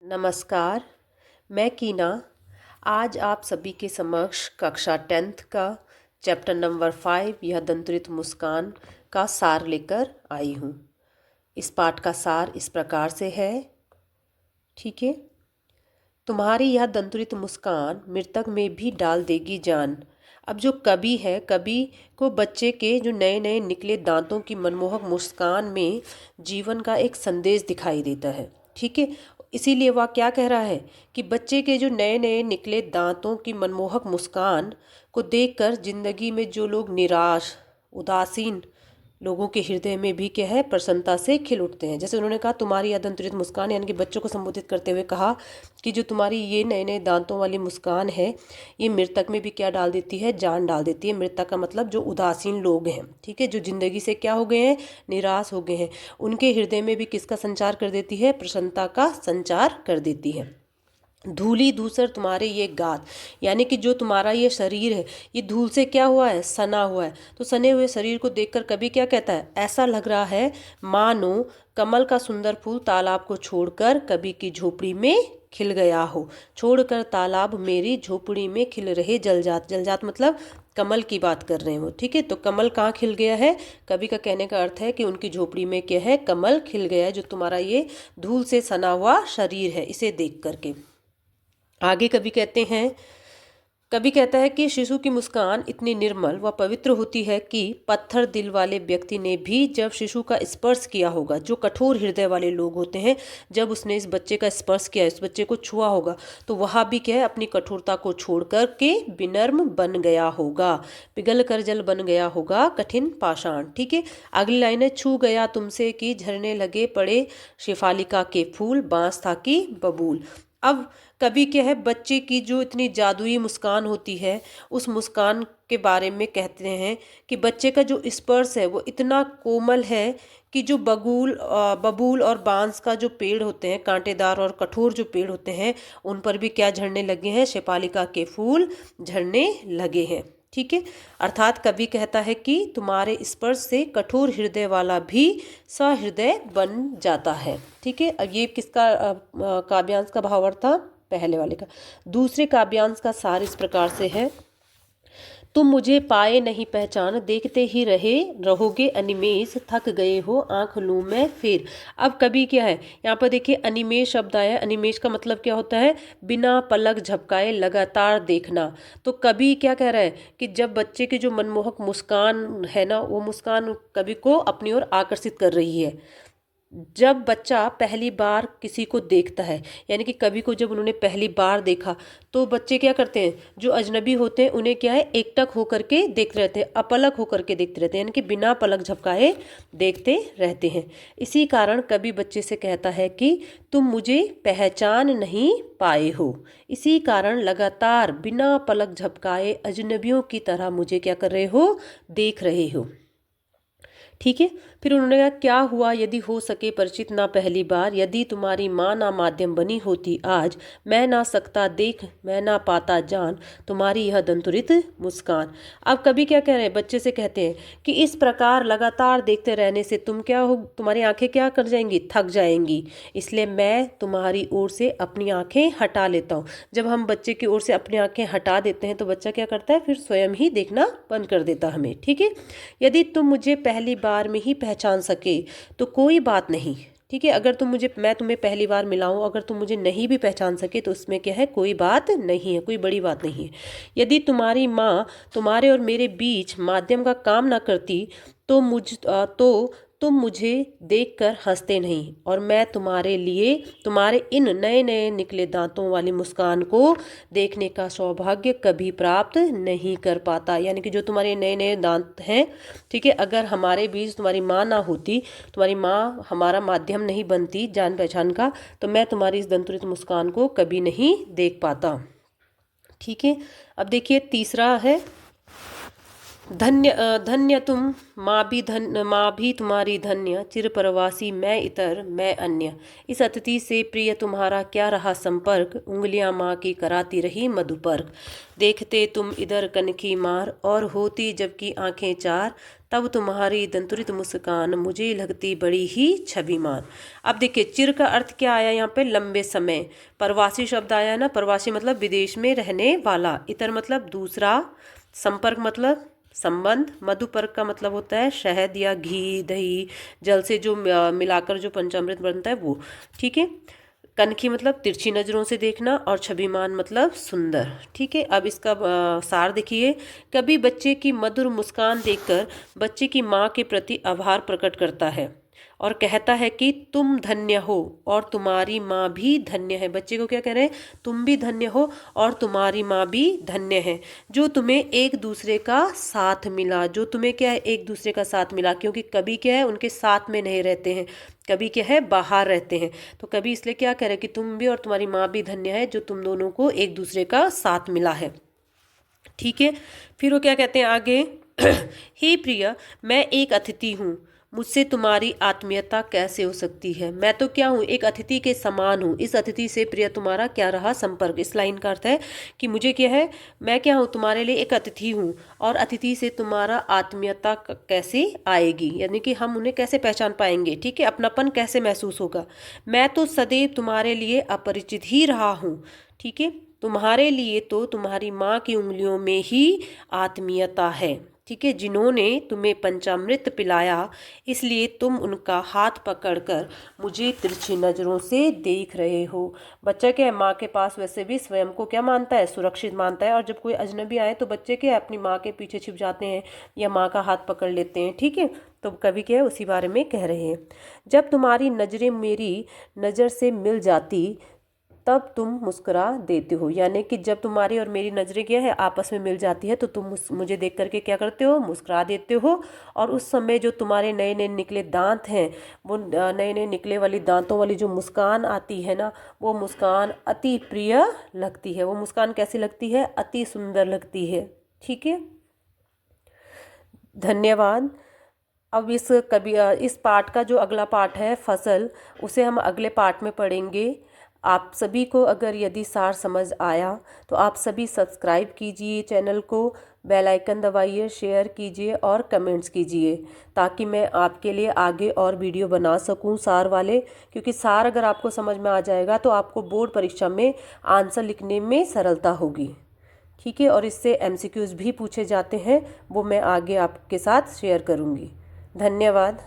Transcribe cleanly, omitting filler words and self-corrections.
नमस्कार, मैं कीना आज आप सभी के समक्ष कक्षा 10th का चैप्टर नंबर 5 यह दंतुरित मुस्कान का सार लेकर आई हूँ। इस पाठ का सार इस प्रकार से है, ठीक है। तुम्हारी यह दंतुरित मुस्कान मृतक में भी डाल देगी जान। अब जो कवि है, कवि को बच्चे के जो नए नए निकले दांतों की मनमोहक मुस्कान में जीवन का एक संदेश दिखाई देता है, ठीक है। इसीलिए वह क्या कह रहा है कि बच्चे के जो नए नए निकले दांतों की मनमोहक मुस्कान को देखकर जिंदगी में जो लोग निराश उदासीन लोगों के हृदय में भी क्या है, प्रसन्नता से खिल उठते हैं। जैसे उन्होंने कहा तुम्हारी यह दंतुरित मुस्कान, यानी कि बच्चों को संबोधित करते हुए कहा कि जो तुम्हारी ये नए नए दांतों वाली मुस्कान है ये मृतक में भी क्या डाल देती है, जान डाल देती है। मृतक का मतलब जो उदासीन लोग हैं, ठीक है, जो जिंदगी से क्या हो गए हैं, निराश हो गए हैं, उनके हृदय में भी किसका संचार कर देती है, प्रसन्नता का संचार कर देती है। धूली धूसर तुम्हारे ये गात, यानी कि जो तुम्हारा ये शरीर है ये धूल से क्या हुआ है, सना हुआ है। तो सने हुए शरीर को देखकर कवि क्या कहता है, ऐसा लग रहा है मानो कमल का सुंदर फूल तालाब को छोड़कर कवि की झोपड़ी में खिल गया हो। छोड़कर तालाब मेरी झोपड़ी में खिल रहे जलजात, जलजात मतलब कमल की बात कर रहे हो, ठीक है। तो कमल कहाँ खिल गया है, कवि का कहने का अर्थ है कि उनकी झोपड़ी में क्या है, कमल खिल गया है, जो तुम्हारा ये धूल से सना हुआ शरीर है इसे देख करके। आगे कवि कहता है कि शिशु की मुस्कान इतनी निर्मल व पवित्र होती है कि पत्थर दिल वाले व्यक्ति ने भी जब शिशु का स्पर्श किया होगा, जो कठोर हृदय वाले लोग होते हैं, जब उसने इस बच्चे का स्पर्श किया, इस बच्चे को छुआ होगा, तो वह भी क्या है, अपनी कठोरता को छोड़ कर के विनम्र बन गया होगा, पिघल कर जल बन गया होगा कठिन पाषाण, ठीक है। अगली लाइन है, छू गया तुमसे कि झरने लगे पड़े शेफालिका के फूल, बांस था कि बबूल। अब कवि क्या है, बच्चे की जो इतनी जादुई मुस्कान होती है उस मुस्कान के बारे में कहते हैं कि बच्चे का जो स्पर्श है वो इतना कोमल है कि जो बबूल और बांस का जो पेड़ होते हैं, कांटेदार और कठोर जो पेड़ होते हैं, उन पर भी क्या झड़ने लगे हैं, शेफालिका के फूल झड़ने लगे हैं, ठीक है। अर्थात कवि कहता है कि तुम्हारे स्पर्श से कठोर हृदय वाला भी सहृदय बन जाता है, ठीक है। अब ये किसका काव्यांश का भावार्थ था, पहले वाले का। दूसरे काव्यांश का सार इस प्रकार से है, तुम मुझे पाए नहीं पहचान, देखते ही रहोगे अनिमेष, थक गए हो आंख लूं मैं फिर। अब कवि क्या है, यहाँ पर देखिए अनिमेष शब्द आया है। अनिमेष का मतलब क्या होता है, बिना पलक झपकाए लगातार देखना। तो कवि क्या कह रहा है कि जब बच्चे की जो मनमोहक मुस्कान है ना, वो मुस्कान कवि को अपनी ओर आकर्षित कर रही है। जब बच्चा पहली बार किसी को देखता है, यानी कि कवि को जब उन्होंने पहली बार देखा, तो बच्चे क्या करते हैं, जो अजनबी होते हैं उन्हें क्या है, एकटक होकर के देखते रहते हैं, अपलक होकर के देखते रहते हैं, यानी कि बिना पलक झपकाए देखते रहते हैं। इसी कारण कवि बच्चे से कहता है कि तुम मुझे पहचान नहीं पाए हो, इसी कारण लगातार बिना पलक झपकाए अजनबियों की तरह मुझे क्या कर रहे हो, देख रहे हो, ठीक है। फिर उन्होंने कहा क्या हुआ यदि हो सके परिचित ना पहली बार, यदि तुम्हारी माँ ना माध्यम बनी होती आज, मैं ना सकता देख मैं ना पाता जान, तुम्हारी यह दंतुरित मुस्कान। अब कभी क्या कह रहे हैं, बच्चे से कहते हैं कि इस प्रकार लगातार देखते रहने से तुम क्या हो, तुम्हारी आंखें क्या कर जाएंगी, थक जाएंगी, इसलिए मैं तुम्हारी ओर से अपनी आंखें हटा लेता हूँ। जब हम बच्चे की ओर से अपनी आंखें हटा देते हैं तो बच्चा क्या करता है, फिर स्वयं ही देखना बंद कर देता हमें, ठीक है। यदि तुम मुझे पहली बार में ही पहचान सके तो कोई बात नहीं, ठीक है। अगर मैं तुम्हें पहली बार मिला हूं, अगर तुम मुझे नहीं भी पहचान सके तो उसमें क्या है, कोई बात नहीं है, कोई बड़ी बात नहीं है। यदि तुम्हारी माँ तुम्हारे और मेरे बीच माध्यम का काम ना करती तो तुम मुझे देखकर हंसते नहीं, और मैं तुम्हारे लिए तुम्हारे इन नए नए निकले दांतों वाली मुस्कान को देखने का सौभाग्य कभी प्राप्त नहीं कर पाता। यानी कि जो तुम्हारे नए नए दांत हैं, ठीक है, अगर हमारे बीच तुम्हारी माँ ना होती, तुम्हारी माँ हमारा माध्यम नहीं बनती जान पहचान का, तो मैं तुम्हारी इस दंतुरित मुस्कान को कभी नहीं देख पाता, ठीक है। अब देखिए तीसरा है, धन्य तुम, माँ भी तुम्हारी धन्य, चिर प्रवासी मैं इतर मैं अन्य। इस अतिथि से प्रिय तुम्हारा क्या रहा संपर्क, उंगलियां माँ की कराती रही मधुपर्क। देखते तुम इधर कनखी मार, और होती जबकि आंखें चार, तब तुम्हारी दंतुरित मुस्कान मुझे लगती बड़ी ही छविमान। अब देखिए, चिर का अर्थ क्या आया यहाँ पे, लंबे समय। प्रवासी शब्द आया है ना, प्रवासी मतलब विदेश में रहने वाला। इतर मतलब दूसरा, संपर्क मतलब संबंध, मधुपर्क का मतलब होता है शहद या घी, दही, जल से जो मिलाकर जो पंचामृत बनता है वो। ठीक है। कनखी मतलब तिरछी नज़रों से देखना, और छविमान मतलब सुंदर। ठीक है। अब इसका सार देखिए। कभी बच्चे की मधुर मुस्कान देखकर बच्चे की माँ के प्रति आभार प्रकट करता है और कहता है कि तुम धन्य हो और तुम्हारी माँ भी धन्य है। बच्चे को क्या कह रहे हैं, तुम भी धन्य हो और तुम्हारी माँ भी धन्य है, जो तुम्हें एक दूसरे का साथ मिला। जो तुम्हें क्या है, एक दूसरे का साथ मिला, क्योंकि कभी क्या है उनके साथ में नहीं रहते हैं, कभी क्या है बाहर रहते हैं। तो कभी इसलिए क्या कह रहे हैं कि तुम भी और तुम्हारी माँ भी धन्य है, जो तुम दोनों को एक दूसरे का साथ मिला है। ठीक है। फिर वो क्या कहते हैं आगे, हे प्रिय, मैं एक अतिथि हूँ, मुझसे तुम्हारी आत्मीयता कैसे हो सकती है। मैं तो क्या हूँ, एक अतिथि के समान हूँ। इस अतिथि से प्रिय तुम्हारा क्या रहा संपर्क। इस लाइन का अर्थ है कि मुझे क्या है, मैं क्या हूँ, तुम्हारे लिए एक अतिथि हूँ, और अतिथि से तुम्हारा आत्मीयता कैसे आएगी, यानी कि हम उन्हें कैसे पहचान पाएंगे। ठीक है। अपनापन कैसे महसूस होगा। मैं तो सदैव तुम्हारे लिए अपरिचित ही रहा हूँ। ठीक है। तुम्हारे लिए तो तुम्हारी माँ की उंगलियों में ही आत्मीयता है। ठीक है। जिन्होंने तुम्हें पंचामृत पिलाया, इसलिए तुम उनका हाथ पकड़कर मुझे तिरछी नज़रों से देख रहे हो। बच्चा क्या है, माँ के पास वैसे भी स्वयं को क्या मानता है, सुरक्षित मानता है। और जब कोई अजनबी आए तो बच्चे क्या है, अपनी माँ के पीछे छिप जाते हैं या माँ का हाथ पकड़ लेते हैं। ठीक है। तो कवि क्या है उसी बारे में कह रहे हैं। जब तुम्हारी नज़रें मेरी नज़र से मिल जाती, तब तुम मुस्कुरा देते हो। यानी कि जब तुम्हारी और मेरी नज़रें क्या है आपस में मिल जाती है, तो तुम मुझे देख करके क्या करते हो, मुस्कुरा देते हो। और उस समय जो तुम्हारे नए नए निकले दांत हैं, वो नए नए निकले वाली दांतों वाली जो मुस्कान आती है ना, वो मुस्कान अति प्रिय लगती है। वो मुस्कान कैसी लगती है, अति सुंदर लगती है। ठीक है। धन्यवाद। अब इस पाठ का जो अगला पाठ है फसल, उसे हम अगले पाठ में पढ़ेंगे। आप सभी को अगर यदि सार समझ आया तो आप सभी सब्सक्राइब कीजिए चैनल को, बेल आइकन दबाइए, शेयर कीजिए और कमेंट्स कीजिए, ताकि मैं आपके लिए आगे और वीडियो बना सकूं सार वाले। क्योंकि सार अगर आपको समझ में आ जाएगा तो आपको बोर्ड परीक्षा में आंसर लिखने में सरलता होगी। ठीक है। और इससे एमसीक्यूज भी पूछे जाते हैं, वो मैं आगे आपके साथ शेयर करूँगी। धन्यवाद।